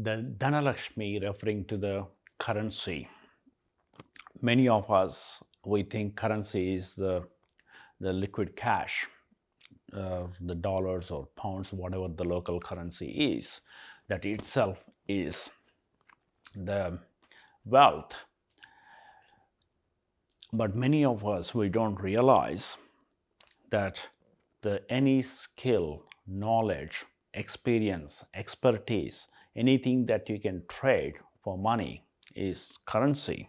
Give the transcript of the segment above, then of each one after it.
The Dhana Lakshmi referring to the currency. Many of us, we think currency is the liquid cash, the dollars or pounds, whatever the local currency is. That itself is the wealth. But many of us, we don't realize that any skill, knowledge, experience, expertise, anything that you can trade for money is currency.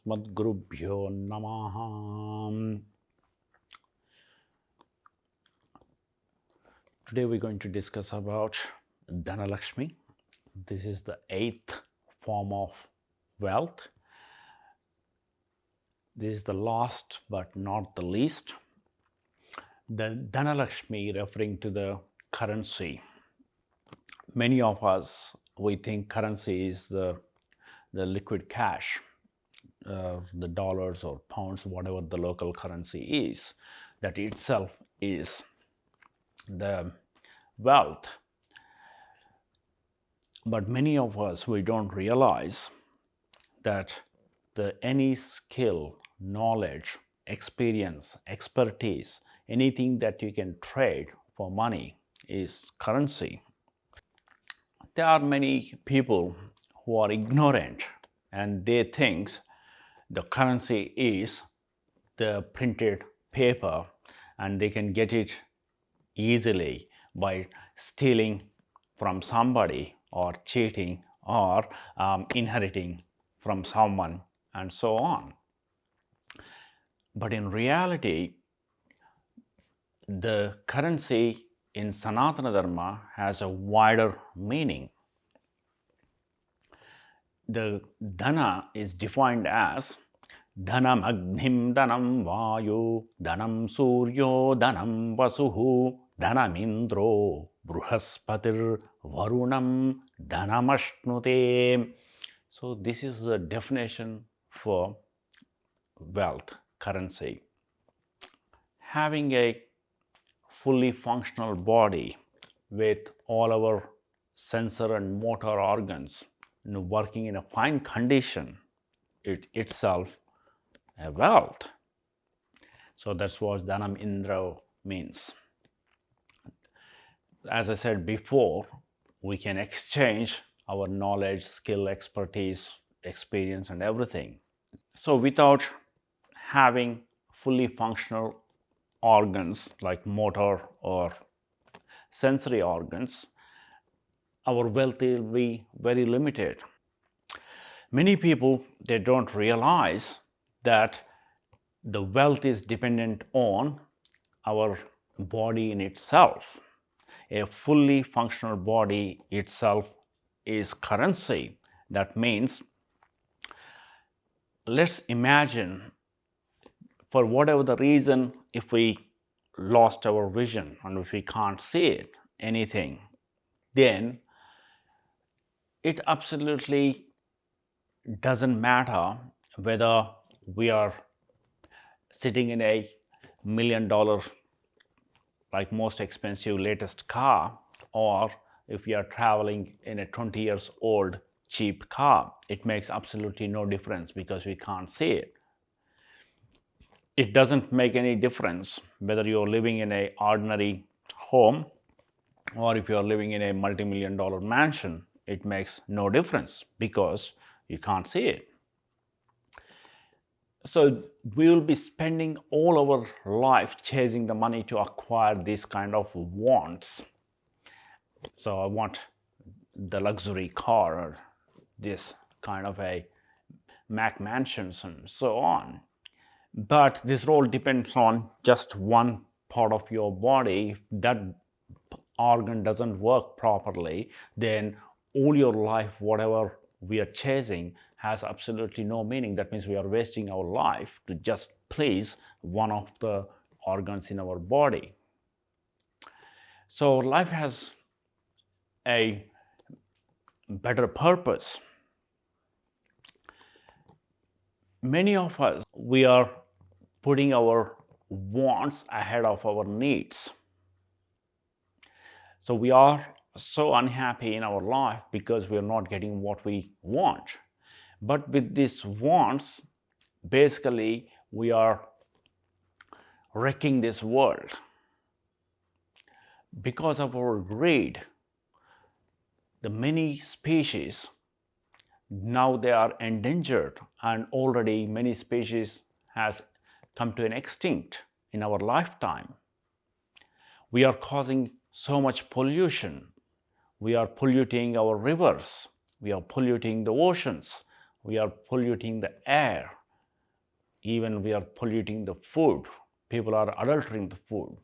𝗪𝗏𝗪भ्यो नमः. Today we're going to discuss about Dhana Lakshmi. This is the 8th form of wealth. This is the last but not the least. The Dhana Lakshmi referring to the currency. Many of us, we think currency is the liquid cash, the dollars or pounds, whatever the local currency is. That itself is the wealth. But many of us, we don't realize that any skill, knowledge, experience, expertise, anything that you can trade for money is currency. There are many people who are ignorant and they think the currency is the printed paper and they can get it easily by stealing from somebody or cheating or inheriting from someone and so on. But in reality, the currency in Sanatana Dharma has a wider meaning. The dhana is defined as dhanam agnim, dhanam vayu, dhanam suryo, dhanam vasuhu, dhanam indro, 𝗓𝗏𝗪 dhanamashnuते. So this is the definition for wealth, currency. Having a fully functional body with all our sensor and motor organs working in a fine condition, it itself a wealth. So that's what dhanam indro means. As I said before, we can exchange our knowledge, skill, expertise, experience and everything. So without having fully functional organs like motor or sensory organs, our wealth will be very limited. Many people, they don't realize that the wealth is dependent on our body in itself. A fully functional body itself is currency. That means, let's imagine, for whatever the reason, if we lost our vision and if we can't see anything, then it absolutely doesn't matter whether we are sitting in a $1 million, like most expensive latest car, or if we are traveling in a 20 years old cheap car. It makes absolutely no difference because we can't see it. It doesn't make any difference whether you're living in an ordinary home or if you're living in a multi-million-dollar mansion. It makes no difference because you can't see it. So we will be spending all our life chasing the money to acquire this kind of wants. So I want the luxury car or this kind of a Mac mansions and so on. But this all depends on just one part of your body. If that organ doesn't work properly, then all your life, whatever we are chasing, has absolutely no meaning. That means we are wasting our life to just please one of the organs in our body. So life has a better purpose. Many of us, we are putting our wants ahead of our needs. So we are so unhappy in our life because we are not getting what we want. But with these wants, basically we are wrecking this world. Because of our greed, the many species, now they are endangered, and already many species has come to an extinct in our lifetime. We are causing so much pollution. We are polluting our rivers. We are polluting the oceans. We are polluting the air. Even we are polluting the food. People are adulterating the food.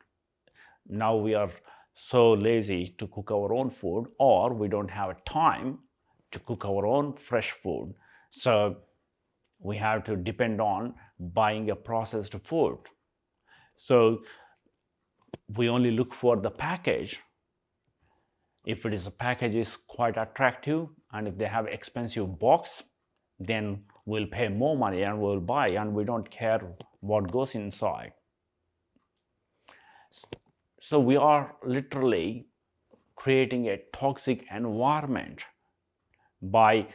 Now we are so lazy to cook our own food, or we don't have time to cook our own fresh food. So we have to depend on buying a processed food. So we only look for the package. If it is a package is quite attractive, and if they have expensive box, then we'll pay more money and we'll buy, and we don't care what goes inside. So we are literally creating a toxic environment by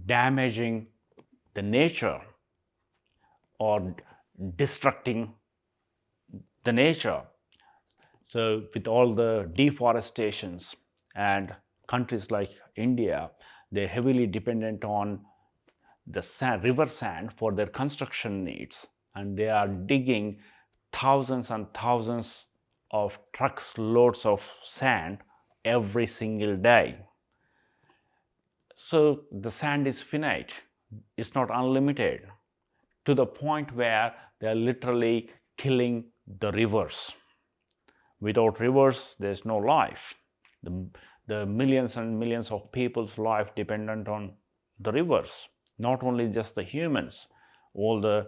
damaging the nature or destructing the nature. So with all the deforestations, and countries like India, they're heavily dependent on the sand, river sand for their construction needs, and they are digging thousands and thousands of trucks loads of sand every single day. So the sand is finite, it's not unlimited, to the point where they are literally killing the rivers. Without rivers, there's no life. The millions and millions of people's life dependent on the rivers. Not only just the humans, all the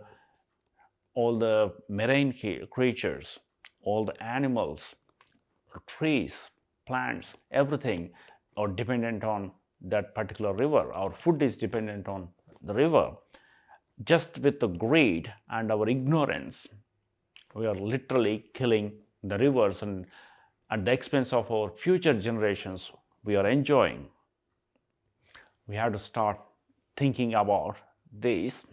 marine creatures, all the animals, trees, plants, everything are dependent on that particular river. Our food is dependent on the river. Just with the greed and our ignorance, we are literally killing the rivers, and at the expense of our future generations, we are enjoying. We have to start thinking about this.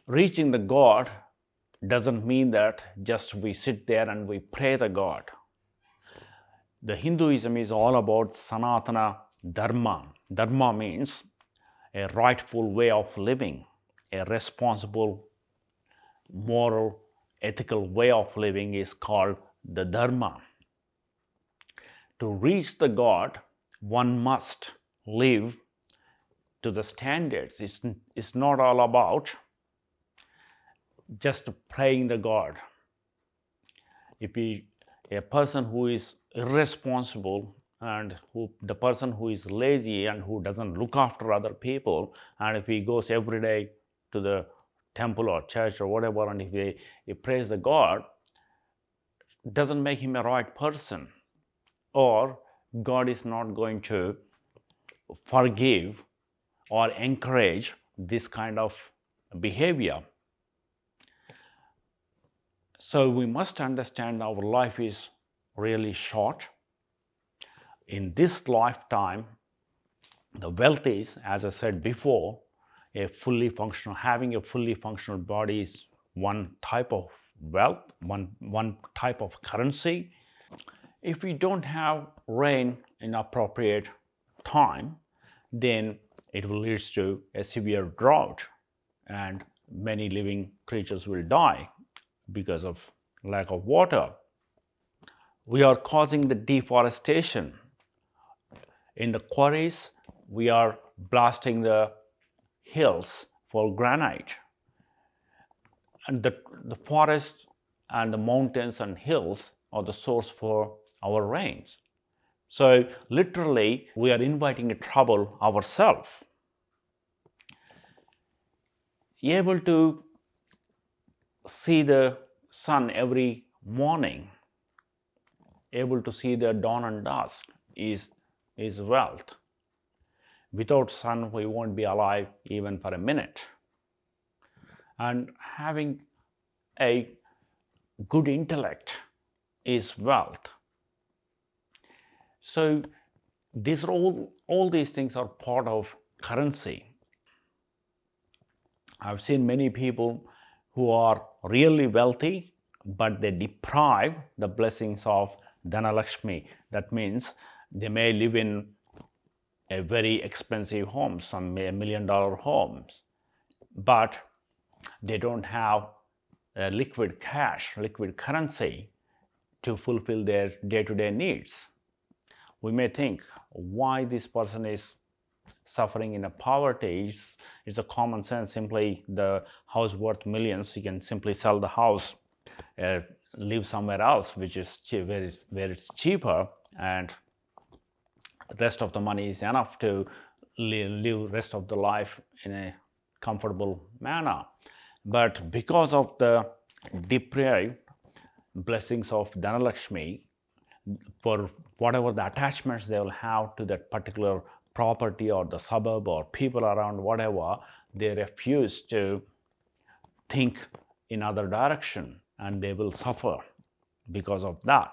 Reaching the God doesn't mean that just we sit there and we pray the God. The Hinduism is all about Sanatana Dharma. Dharma means a rightful way of living, a responsible, moral, ethical way of living is called the Dharma. To reach the God, one must live to the standards. It's not all about just praying the God. If a person who is irresponsible, and the person who is lazy and who doesn't look after other people, and if he goes every day to the temple or church or whatever, and if he prays the God, doesn't make him a right person, or God is not going to forgive or encourage this kind of behavior. So we must understand our life is really short. In this lifetime, the wealth is, as I said before, having a fully functional body is one type of wealth, one type of currency. If we don't have rain in appropriate time, then it will lead to a severe drought, and many living creatures will die because of lack of water. We are causing the deforestation. In the quarries, we are blasting the hills for granite, and the forests and the mountains and hills are the source for our rains. So literally, we are inviting trouble ourselves. Able to see the sun every morning, able to see the dawn and dusk is wealth. Without sun, we won't be alive even for a minute. And having a good intellect is wealth. So these are all these things are part of currency. I've seen many people who are really wealthy, but they deprive the blessings of Dhana Lakshmi. That means they may live in a very expensive home, some $1 million homes, but they don't have liquid cash, liquid currency to fulfill their day-to-day needs. We may think why this person is suffering in a poverty. It's a common sense. Simply the house worth millions, you can simply sell the house, live somewhere else, which is where it's cheaper, and the rest of the money is enough to live rest of the life in a comfortable manner. But because of the deprived blessings of Dhana Lakshmi, for whatever the attachments they will have to that particular property or the suburb or people around, whatever, they refuse to think in other direction, and they will suffer because of that.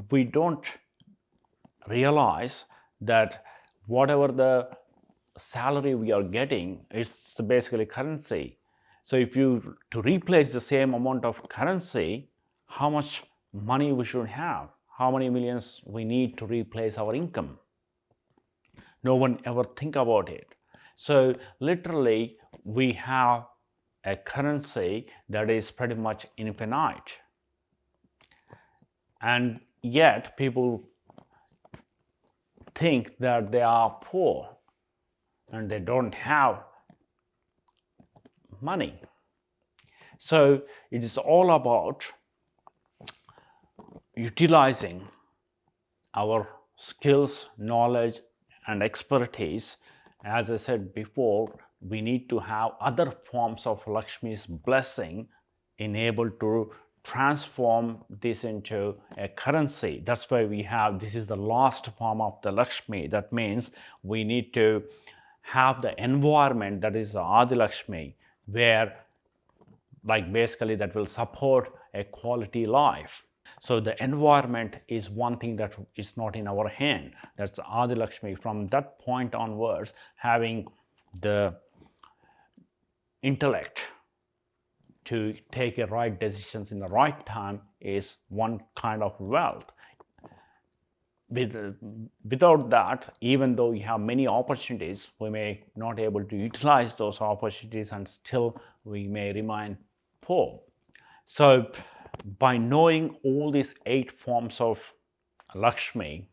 We don't realize that whatever the salary we are getting is basically currency. So if you to replace the same amount of currency, how much money we should have, how many millions we need to replace our income. No one ever think about it. So literally we have a currency that is pretty much infinite. And yet people think that they are poor and they don't have money. So it is all about utilizing our skills, knowledge, and expertise. As I said before, we need to have other forms of Lakshmi's blessing enabled to transform this into a currency. That's why we have, this is the last form of the Lakshmi. That means we need to have the environment that is the Adi Lakshmi, where like basically that will support a quality life. So the environment is one thing that is not in our hand. That's the Adi Lakshmi. From that point onwards, having the intellect to take the right decisions in the right time is one kind of wealth. Without that, even though we have many opportunities, we may not be able to utilize those opportunities, and still we may remain poor. So by knowing all these 8 forms of Lakshmi,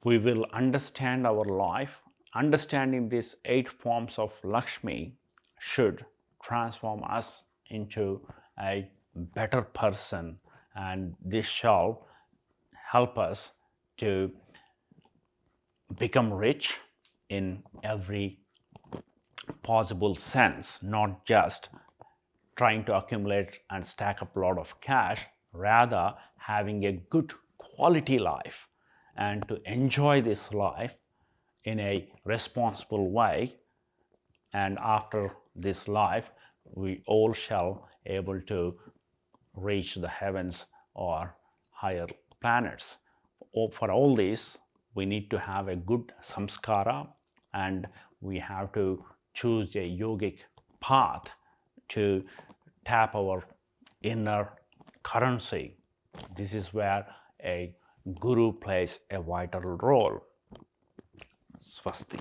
we will understand our life. Understanding these 8 forms of Lakshmi should transform us into a better person, and this shall help us to become rich in every possible sense, not just trying to accumulate and stack up a lot of cash, rather having a good quality life and to enjoy this life in a responsible way. And after this life, we all shall able to reach the heavens or higher planets. For all this, we need to have a good samskara, and we have to choose a yogic path to tap our inner currency. This is where a guru plays a vital role. Swasti.